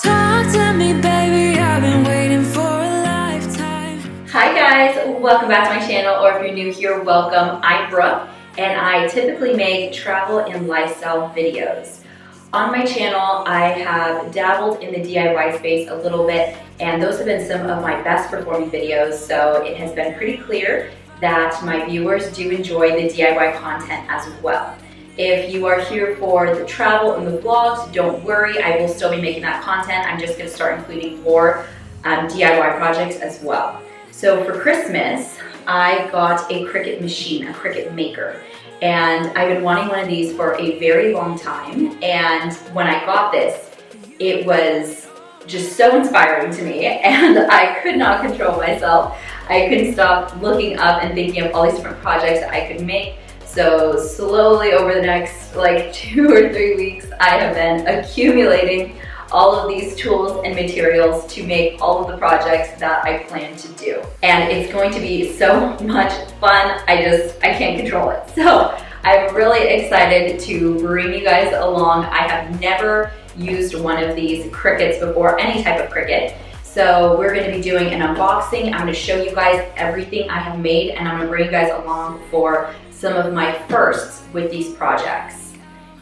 Talk to me, baby, I've been waiting for a lifetime. Hi guys, welcome back to my channel, or if you're new here, welcome. I'm Brooke, and I typically make travel and lifestyle videos. On my channel, I have dabbled in the DIY space a little bit, and those have been some of my best performing videos, so it has been pretty clear that my viewers do enjoy the DIY content as well. If you are here for the travel and the vlogs, don't worry, I will still be making that content. I'm just gonna start including more DIY projects as well. So for Christmas, I got a Cricut machine, a Cricut Maker. And I've been wanting one of these for a very long time. And when I got this, it was just so inspiring to me, and I could not control myself. I couldn't stop looking up and thinking of all these different projects that I could make. So slowly over the next like 2 or 3 weeks, I have been accumulating all of these tools and materials to make all of the projects that I plan to do. And it's going to be so much fun, I can't control it. So I'm really excited to bring you guys along. I have never used one of these Cricuts before, any type of Cricut. So we're gonna be doing an unboxing. I'm gonna show you guys everything I have made, and I'm gonna bring you guys along for some of my firsts with these projects.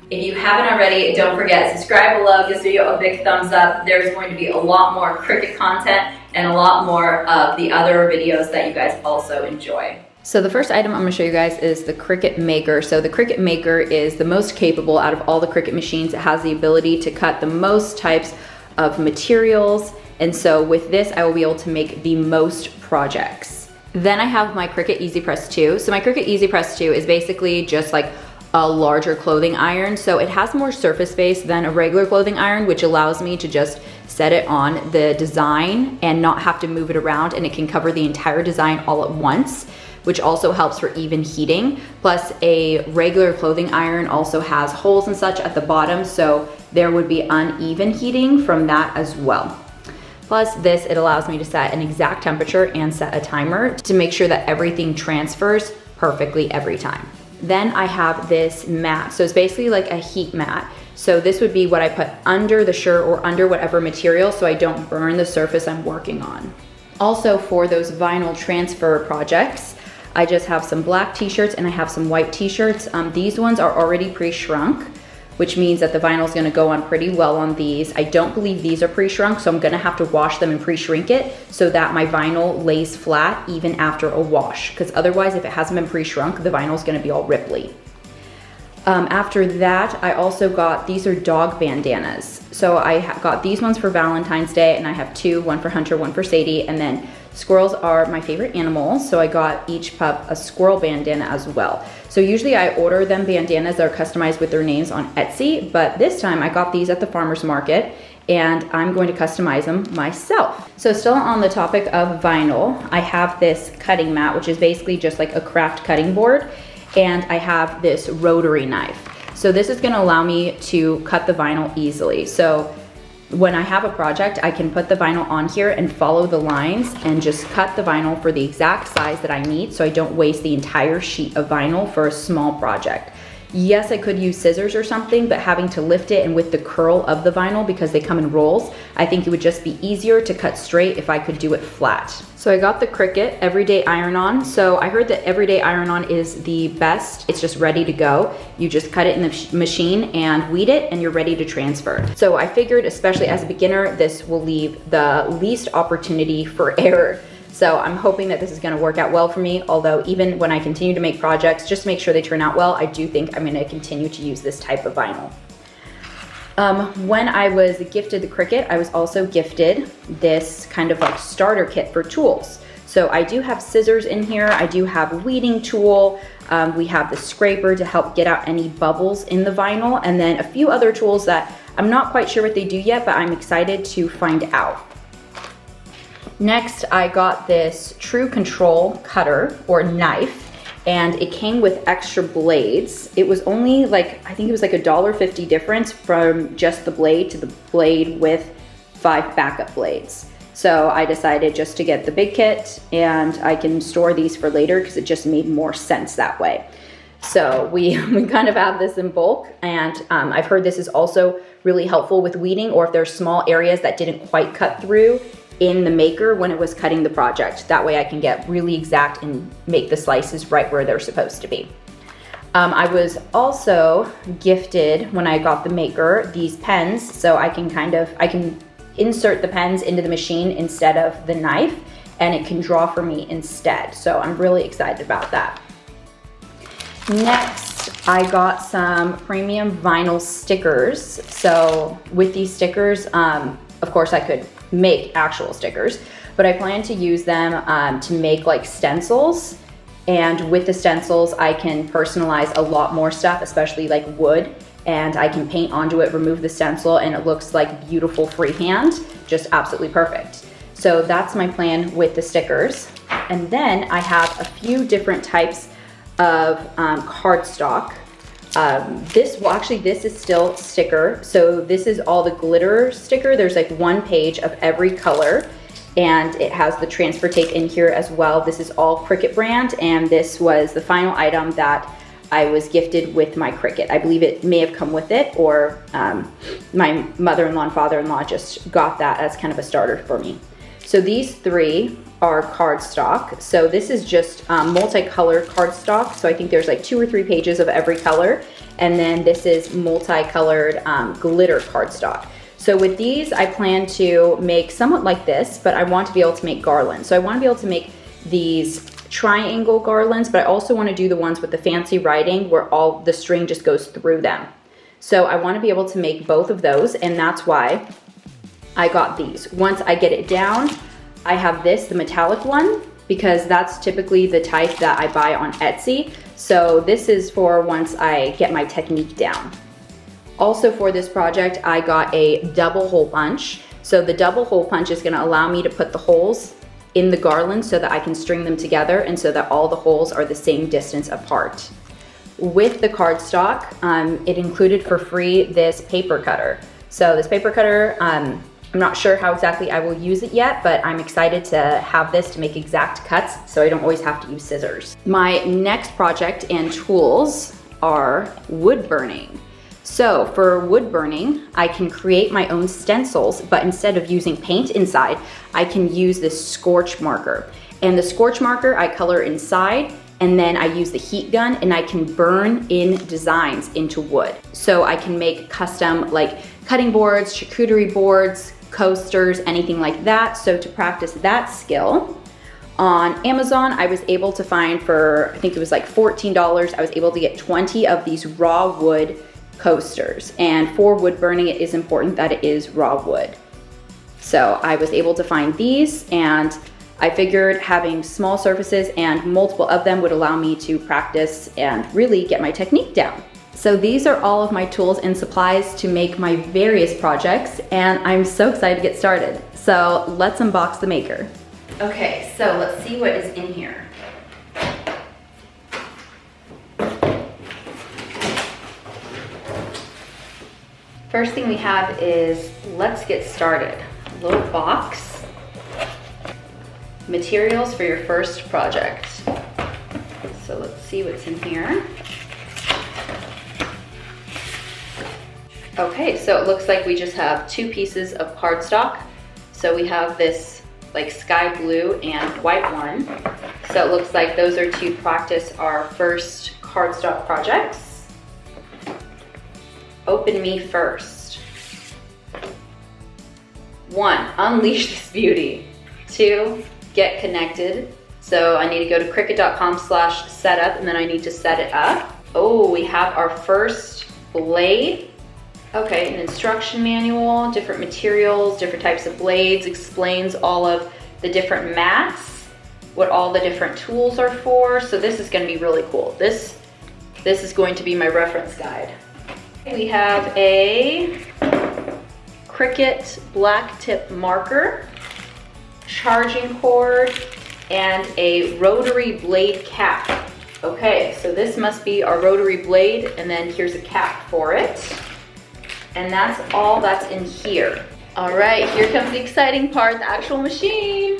If you haven't already, don't forget, subscribe below, give this video a big thumbs up. There's going to be a lot more Cricut content and a lot more of the other videos that you guys also enjoy. So the first item I'm gonna show you guys is the Cricut Maker. So the Cricut Maker is the most capable out of all the Cricut machines. It has the ability to cut the most types of materials. And so with this, I will be able to make the most projects. Then I have my Cricut EasyPress 2. So my Cricut EasyPress 2 is basically just like a larger clothing iron. So it has more surface space than a regular clothing iron, which allows me to just set it on the design and not have to move it around, and it can cover the entire design all at once, which also helps for even heating. Plus a regular clothing iron also has holes and such at the bottom, so there would be uneven heating from that as well. Plus this, it allows me to set an exact temperature and set a timer to make sure that everything transfers perfectly every time. Then I have this mat. So it's basically like a heat mat. So this would be what I put under the shirt or under whatever material so I don't burn the surface I'm working on. Also for those vinyl transfer projects, I just have some black t-shirts and I have some white t-shirts. These ones are already pre-shrunk, which means that the vinyl is gonna go on pretty well on these. I don't believe these are pre-shrunk, so I'm gonna have to wash them and pre-shrink it so that my vinyl lays flat even after a wash, because otherwise if it hasn't been pre-shrunk, the vinyl is gonna be all ripply. After that, I also got, these are dog bandanas. So I got these ones for Valentine's Day, and I have two, one for Hunter, one for Sadie, and then squirrels are my favorite animals, so I got each pup a squirrel bandana as well. So usually I order them bandanas that are customized with their names on Etsy, but this time I got these at the farmer's market, and I'm going to customize them myself. So still on the topic of vinyl, I have this cutting mat, which is basically just like a craft cutting board, and I have this rotary knife. So this is gonna allow me to cut the vinyl easily. So when I have a project, I can put the vinyl on here and follow the lines and just cut the vinyl for the exact size that I need, so I don't waste the entire sheet of vinyl for a small project. Yes, I could use scissors or something, but having to lift it and with the curl of the vinyl, because they come in rolls, I think it would just be easier to cut straight if I could do it flat. So I got the Cricut Everyday Iron-On. So I heard that Everyday Iron-On is the best. It's just ready to go. You just cut it in the machine and weed it, and you're ready to transfer. So I figured, especially as a beginner, this will leave the least opportunity for error. So I'm hoping that this is gonna work out well for me, although even when I continue to make projects, just to make sure they turn out well, I do think I'm gonna continue to use this type of vinyl. When I was gifted the Cricut, I was also gifted this kind of like starter kit for tools. So I do have scissors in here, I do have a weeding tool, we have the scraper to help get out any bubbles in the vinyl, and then a few other tools that I'm not quite sure what they do yet, but I'm excited to find out. Next, I got this True Control cutter or knife, and it came with extra blades. It was only like, I think it was like $1.50 difference from just the blade to the blade with 5 backup blades. So I decided just to get the big kit, and I can store these for later because it just made more sense that way. So we kind of have this in bulk, and I've heard this is also really helpful with weeding, or if there's small areas that didn't quite cut through in the maker when it was cutting the project. That way I can get really exact and make the slices right where they're supposed to be. I was also gifted, when I got the maker, these pens, so I can insert the pens into the machine instead of the knife, and it can draw for me instead. So I'm really excited about that. Next, I got some premium vinyl stickers. So with these stickers, of course I could make actual stickers, but I plan to use them to make like stencils. And with the stencils, I can personalize a lot more stuff, especially like wood, and I can paint onto it, remove the stencil, and it looks like beautiful freehand, just absolutely perfect. So that's my plan with the stickers. And then I have a few different types of cardstock. This is still sticker. So this is all the glitter sticker. There's like one page of every color, and it has the transfer tape in here as well. This is all Cricut brand, and this was the final item that I was gifted with my Cricut. I believe it may have come with it, or my mother-in-law and father-in-law just got that as kind of a starter for me. So these three are cardstock. So this is just multicolored cardstock. So I think there's like 2 or 3 pages of every color. And then this is multicolored glitter cardstock. So with these, I plan to make somewhat like this, but I want to be able to make garlands. So I want to be able to make these triangle garlands, but I also want to do the ones with the fancy writing where all the string just goes through them. So I want to be able to make both of those, and that's why I got these. Once I get it down, I have this, the metallic one, because that's typically the type that I buy on Etsy. So this is for once I get my technique down. Also for this project, I got a double hole punch. So the double hole punch is gonna allow me to put the holes in the garland so that I can string them together and so that all the holes are the same distance apart. With the cardstock, it included for free this paper cutter. So this paper cutter, I'm not sure how exactly I will use it yet, but I'm excited to have this to make exact cuts so I don't always have to use scissors. My next project and tools are wood burning. So for wood burning, I can create my own stencils, but instead of using paint inside, I can use this scorch marker. And the scorch marker I color inside, and then I use the heat gun and I can burn in designs into wood. So I can make custom like cutting boards, charcuterie boards, coasters, anything like that. So to practice that skill, on Amazon, I was able to find for, I think it was like $14, I was able to get 20 of these raw wood coasters. And for wood burning, it is important that it is raw wood. So I was able to find these, and I figured having small surfaces and multiple of them would allow me to practice and really get my technique down. So these are all of my tools and supplies to make my various projects, and I'm so excited to get started. So let's unbox the maker. Okay, so let's see what is in here. First thing we have is, let's get started. A little box. Materials for your first project. So let's see what's in here. Okay, so it looks like we just have 2 pieces of cardstock. So we have this like sky blue and white one. So it looks like those are to practice our first cardstock projects. Open me first. 1, unleash this beauty. 2, get connected. So I need to go to cricut.com/setup, and then I need to set it up. Oh, we have our first blade. Okay, an instruction manual, different materials, different types of blades, explains all of the different mats, what all the different tools are for. So this is gonna be really cool. This is going to be my reference guide. We have a Cricut black tip marker, charging cord, and a rotary blade cap. Okay, so this must be our rotary blade, and then here's a cap for it. And that's all that's in here. All right, here comes the exciting part, the actual machine.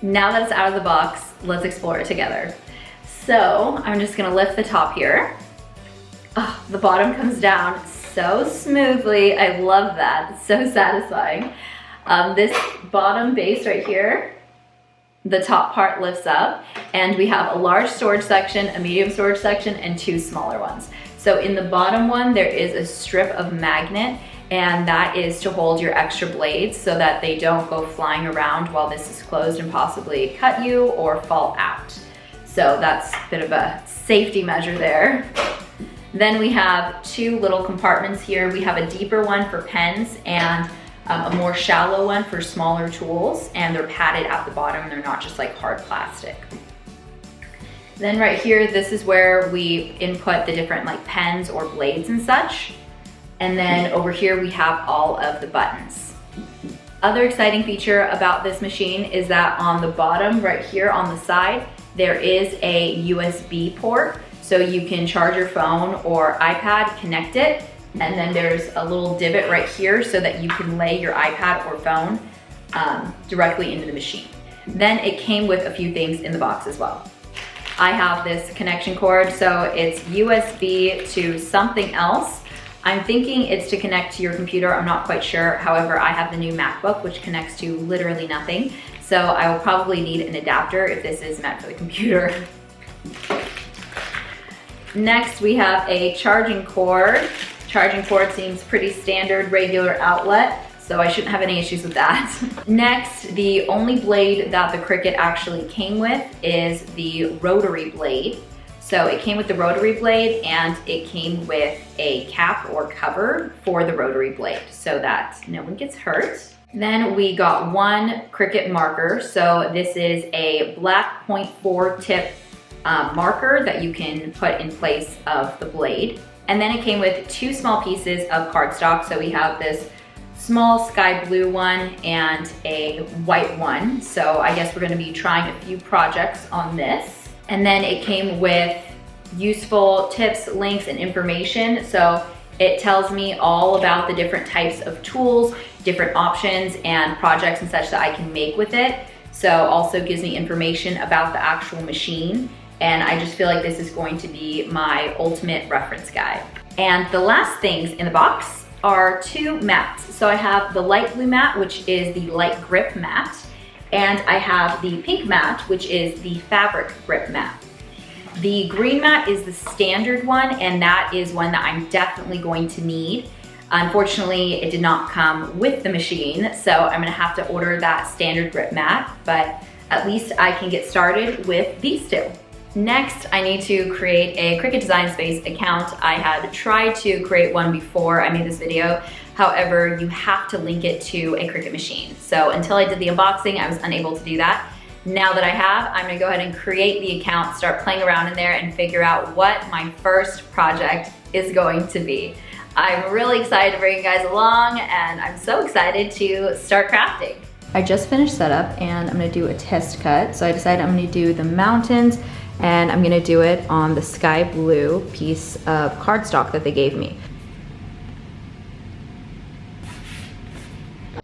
Now that it's out of the box, let's explore it together. So I'm just gonna lift the top here. Oh, the bottom comes down so smoothly. I love that, it's so satisfying. This bottom base right here, the top part lifts up, and we have a large storage section, a medium storage section, and 2 smaller ones. So in the bottom one, there is a strip of magnet, and that is to hold your extra blades so that they don't go flying around while this is closed and possibly cut you or fall out. So that's a bit of a safety measure there. Then we have 2 little compartments here. We have a deeper one for pens and a more shallow one for smaller tools, and they're padded at the bottom. They're not just like hard plastic. Then right here, this is where we input the different like pens or blades and such. And then over here, we have all of the buttons. Other exciting feature about this machine is that on the bottom right here on the side, there is a USB port. So you can charge your phone or iPad, connect it, and then there's a little divot right here so that you can lay your iPad or phone directly into the machine. Then it came with a few things in the box as well. I have this connection cord, so it's USB to something else. I'm thinking it's to connect to your computer, I'm not quite sure. However, I have the new MacBook, which connects to literally nothing. So I will probably need an adapter if this is meant for the computer. Next, we have a charging cord. Charging cord seems pretty standard, regular outlet, so I shouldn't have any issues with that. Next, the only blade that the Cricut actually came with is the rotary blade. So it came with the rotary blade, and it came with a cap or cover for the rotary blade so that no one gets hurt. Then we got 1 Cricut marker. So this is a black 0.4 tip marker that you can put in place of the blade. And then it came with 2 small pieces of cardstock. So we have this small sky blue one and a white one. So I guess we're gonna be trying a few projects on this. And then it came with useful tips, links, and information. So it tells me all about the different types of tools, different options and projects and such that I can make with it. So also gives me information about the actual machine. And I just feel like this is going to be my ultimate reference guide. And the last things in the box are 2 mats. So I have the light blue mat, which is the light grip mat. And I have the pink mat, which is the fabric grip mat. The green mat is the standard one, and that is one that I'm definitely going to need. Unfortunately, it did not come with the machine, so I'm gonna have to order that standard grip mat, but at least I can get started with these 2. Next, I need to create a Cricut Design Space account. I had tried to create one before I made this video. However, you have to link it to a Cricut machine. So until I did the unboxing, I was unable to do that. Now that I have, I'm gonna go ahead and create the account, start playing around in there and figure out what my first project is going to be. I'm really excited to bring you guys along, and I'm so excited to start crafting. I just finished setup and I'm gonna do a test cut. So I decided I'm gonna do the mountains, and I'm gonna do it on the sky blue piece of cardstock that they gave me.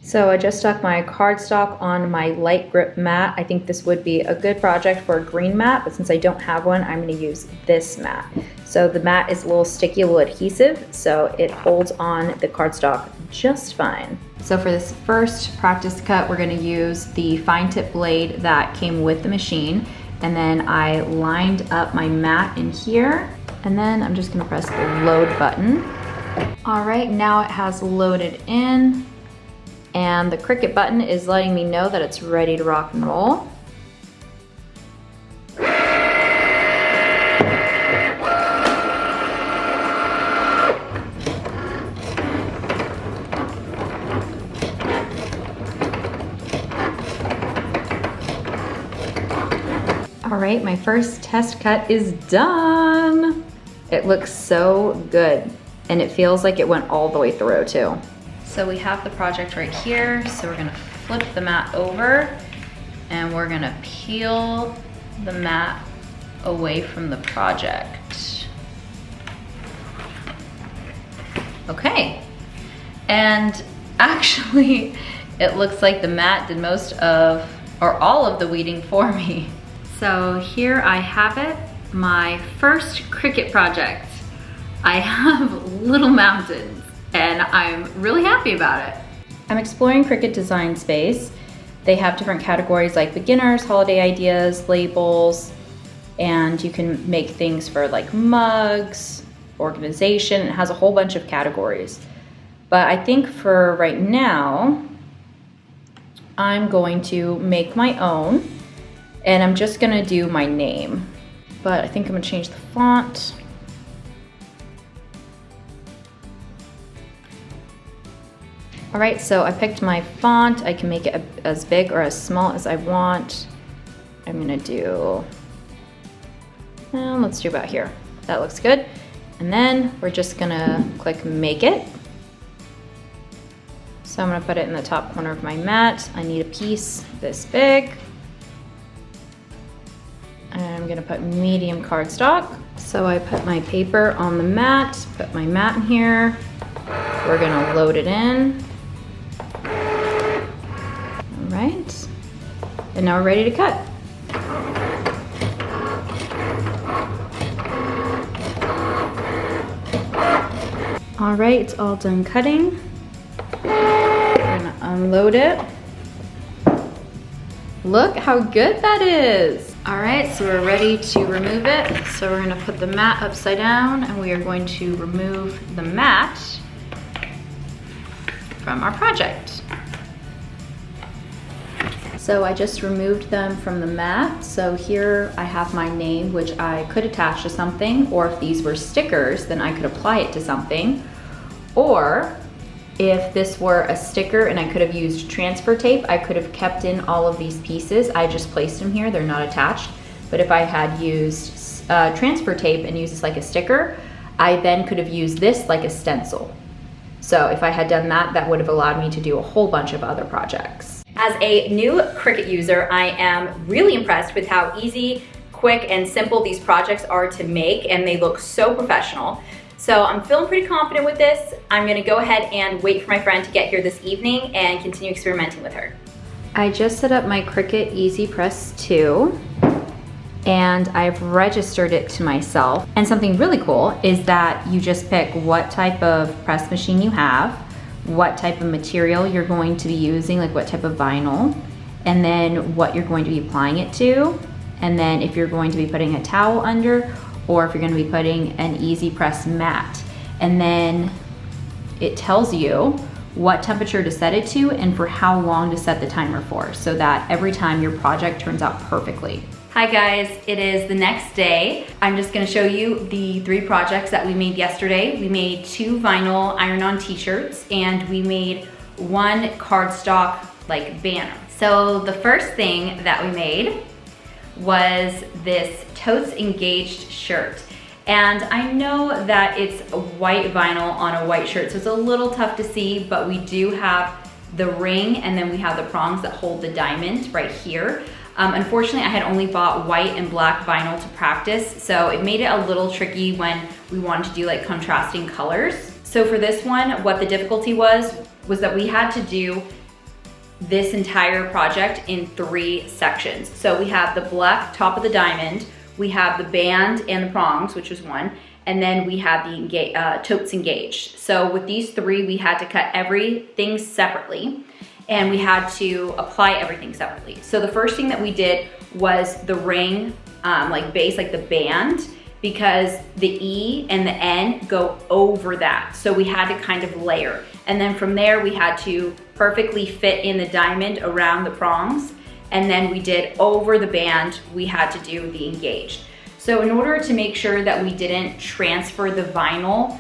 So I just stuck my cardstock on my light grip mat. I think this would be a good project for a green mat, but since I don't have one, I'm gonna use this mat. So the mat is a little sticky, a little adhesive, so it holds on the cardstock just fine. So for this first practice cut, we're gonna use the fine tip blade that came with the machine. And then I lined up my mat in here, and then I'm just gonna press the load button. All right, now it has loaded in, and the Cricut button is letting me know that it's ready to rock and roll. All right, my first test cut is done. It looks so good, and it feels like it went all the way through too. So we have the project right here, so we're gonna flip the mat over, and we're gonna peel the mat away from the project. Okay, and actually, it looks like the mat did most of, or all of the weeding for me. So here I have it. my first Cricut project. I have little mountains and I'm really happy about it. I'm exploring Cricut Design Space. They have different categories like beginners, holiday ideas, labels, and you can make things for like mugs, organization. It has a whole bunch of categories. But I think for right now, I'm going to make my own, and I'm just gonna do my name. But I think I'm gonna change the font. All right, so I picked my font. I can make it as big or as small as I want. I'm gonna do, well, let's do about here. That looks good. And then we're just gonna click Make It. So I'm gonna put it in the top corner of my mat. I need a piece this big. And I'm gonna put medium cardstock. So I put my paper on the mat, put my mat in here. We're gonna load it in. All right, and now we're ready to cut. All right, it's all done cutting. We're gonna unload it. Look how good that is. All right, so we're ready to remove it. So we're gonna put the mat upside down and we are going to remove the mat from our project. So I just removed them from the mat. So here I have my name, which I could attach to something, or if these were stickers, then I could apply it to something. Or if this were a sticker and I could have used transfer tape, I could have kept in all of these pieces. I just placed them here, they're not attached. But if I had used transfer tape and used this like a sticker, I then could have used this like a stencil. So if I had done that, that would have allowed me to do a whole bunch of other projects. As a new Cricut user, I am really impressed with how easy, quick, and simple these projects are to make, and they look so professional. So I'm feeling pretty confident with this. I'm gonna go ahead and wait for my friend to get here this evening and continue experimenting with her. I just set up my Cricut Easy Press 2. And I've registered it to myself. And something really cool is that you just pick what type of press machine you have, what type of material you're going to be using, like what type of vinyl, and then what you're going to be applying it to, and then if you're going to be putting a towel under, or if you're going to be putting an easy press mat. And then it tells you what temperature to set it to and for how long to set the timer for, so that every time your project turns out perfectly. Hi guys, it is the next day. I'm just gonna show you the 3 projects that we made yesterday. We made 2 vinyl iron-on t-shirts and we made 1 cardstock like banner. So the first thing that we made was this Totes Engaged shirt. And I know that it's a white vinyl on a white shirt, so it's a little tough to see, but we do have the ring and then we have the prongs that hold the diamond right here. Unfortunately, I had only bought white and black vinyl to practice, so it made it a little tricky when we wanted to do like contrasting colors. So for this one, what the difficulty was that we had to do this entire project in 3 sections. So we have the black top of the diamond, we have the band and the prongs, which was 1, and then we have the totes engaged. So with these 3, we had to cut everything separately, and we had to apply everything separately. So the first thing that we did was the ring, like base, like the band, because the E and the N go over that. So we had to kind of layer. And then from there, we had to perfectly fit in the diamond around the prongs. And then we did over the band, we had to do the engaged. So in order to make sure that we didn't transfer the vinyl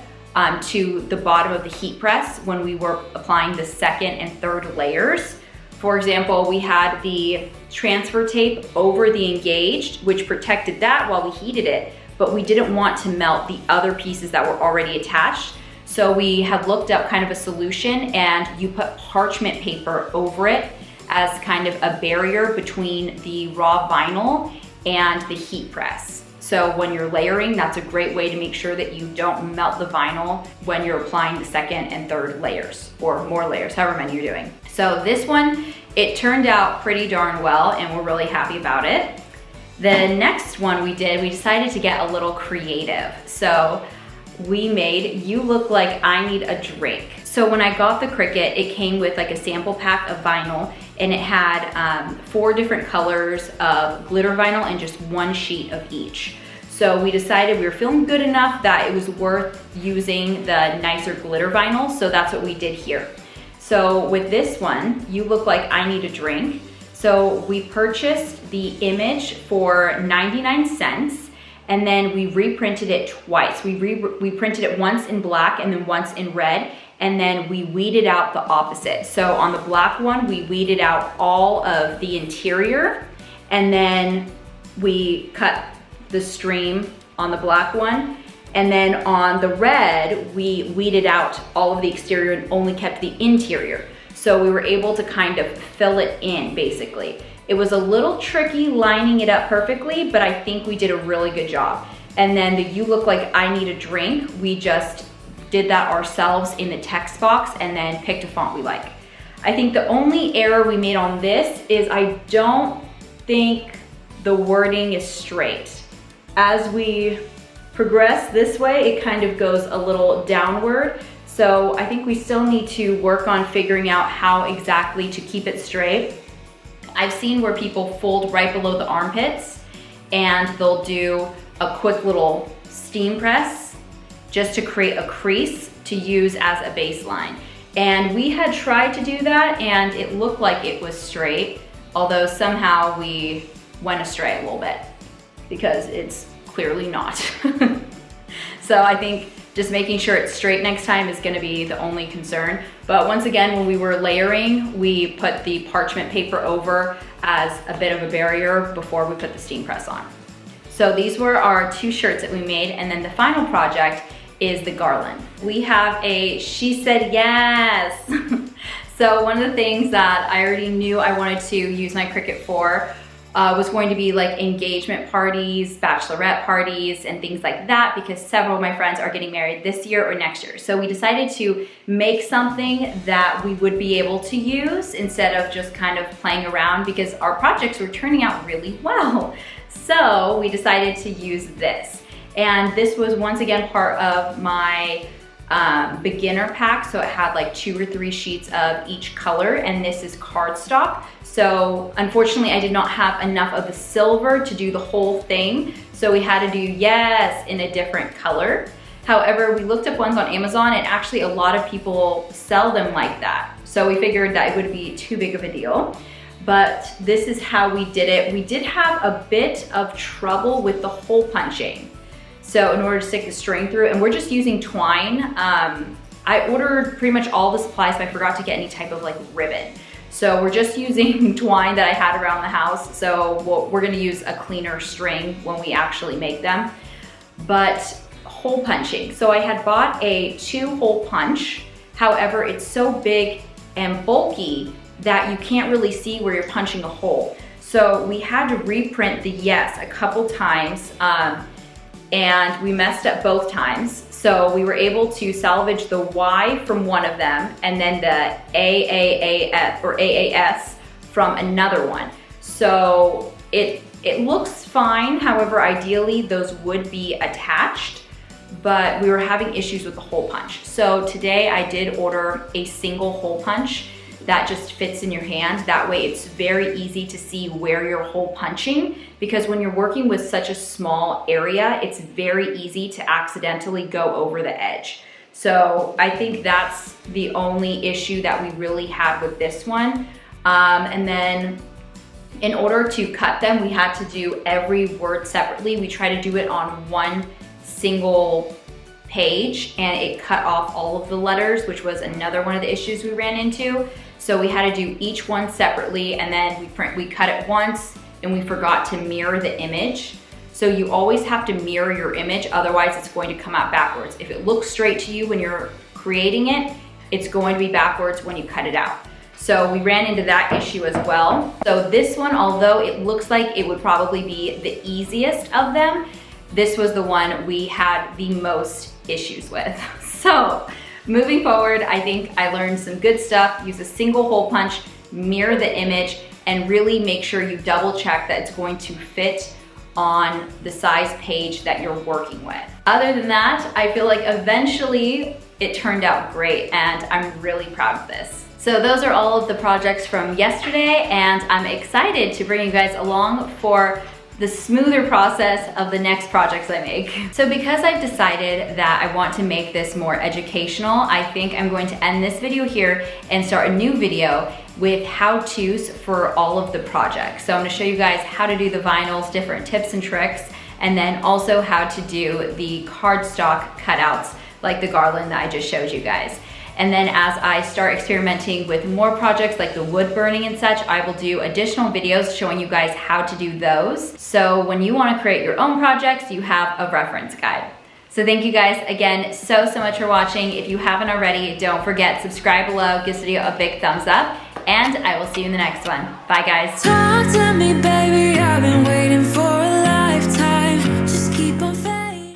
to the bottom of the heat press when we were applying the 2nd and 3rd layers. For example, we had the transfer tape over the engaged, which protected that while we heated it, but we didn't want to melt the other pieces that were already attached. So we had looked up kind of a solution, and you put parchment paper over it as kind of a barrier between the raw vinyl and the heat press. So when you're layering, that's a great way to make sure that you don't melt the vinyl when you're applying the 2nd and 3rd layers, or more layers, however many you're doing. So this one, it turned out pretty darn well, and we're really happy about it. The next one we decided to get a little creative. So we made You Look Like I Need a Drink. So when I got the Cricut, it came with like a sample pack of vinyl, and it had 4 different colors of glitter vinyl and just 1 sheet of each. So we decided we were feeling good enough that it was worth using the nicer glitter vinyl, so that's what we did here. So with this one, You Look Like I Need a Drink. So we purchased the image for 99 cents, and then we reprinted it twice. We printed it once in black and then once in red, and then we weeded out the opposite. So on the black one, we weeded out all of the interior, and then we cut the stream on the black one. And then on the red, we weeded out all of the exterior and only kept the interior. So we were able to kind of fill it in, basically. It was a little tricky lining it up perfectly, but I think we did a really good job. And then the You Look Like I Need a Drink, we just did that ourselves in the text box and then picked a font we like. I think the only error we made on this is I don't think the wording is straight. As we progress this way, it kind of goes a little downward. So I think we still need to work on figuring out how exactly to keep it straight. I've seen where people fold right below the armpits and they'll do a quick little steam press just to create a crease to use as a baseline. And we had tried to do that and it looked like it was straight, although somehow we went astray a little bit because it's clearly not. So I think just making sure it's straight next time is gonna be the only concern. But once again, when we were layering, we put the parchment paper over as a bit of a barrier before we put the steam press on. So these were our 2 shirts that we made, and then the final project is the garland. We have a She Said Yes. So one of the things that I already knew I wanted to use my Cricut for was going to be like engagement parties, bachelorette parties, and things like that, because several of my friends are getting married this year or next year. So we decided to make something that we would be able to use instead of just kind of playing around, because our projects were turning out really well. So we decided to use this. And this was once again part of my beginner pack. So it had like 2 or 3 sheets of each color, and this is cardstock. So unfortunately I did not have enough of the silver to do the whole thing. So we had to do yes in a different color. However, we looked up ones on Amazon and actually a lot of people sell them like that. So we figured that it would be too big of a deal. But this is how we did it. We did have a bit of trouble with the hole punching. So in order to stick the string through, and we're just using twine. I ordered pretty much all the supplies, but I forgot to get any type of like ribbon. So we're just using twine that I had around the house. So we're gonna use a cleaner string when we actually make them. But hole punching. So I had bought a 2-hole punch. However, it's so big and bulky that you can't really see where you're punching a hole. So we had to reprint the yes a couple times, and we messed up both times. So we were able to salvage the Y from one of them and then the AAAS or AAS from another one. So it looks fine. However, ideally those would be attached, but we were having issues with the hole punch. So today I did order a single hole punch that just fits in your hand. That way it's very easy to see where you're hole punching, because when you're working with such a small area, it's very easy to accidentally go over the edge. So I think that's the only issue that we really had with this one. And then in order to cut them, we had to do every word separately. We tried to do it on one single page and it cut off all of the letters, which was another one of the issues we ran into. So we had to do each one separately, and then we cut it once and we forgot to mirror the image. So you always have to mirror your image, otherwise it's going to come out backwards. If it looks straight to you when you're creating it, it's going to be backwards when you cut it out. So we ran into that issue as well. So this one, although it looks like it would probably be the easiest of them, this was the one we had the most issues with. So moving forward, I think I learned some good stuff. Use a single hole punch, mirror the image, and really make sure you double check that it's going to fit on the size page that you're working with. Other than that, I feel like eventually it turned out great and I'm really proud of this. So those are all of the projects from yesterday, and I'm excited to bring you guys along for the smoother process of the next projects I make. So because I've decided that I want to make this more educational, I think I'm going to end this video here and start a new video with how-tos for all of the projects. So I'm gonna show you guys how to do the vinyls, different tips and tricks, and then also how to do the cardstock cutouts like the garland that I just showed you guys. And then as I start experimenting with more projects like the wood burning and such, I will do additional videos showing you guys how to do those. So when you want to create your own projects, you have a reference guide. So thank you guys again so much for watching. If you haven't already, don't forget, subscribe below, give this video a big thumbs up, and I will see you in the next one. Bye guys. Talk to me, baby, I've been waiting.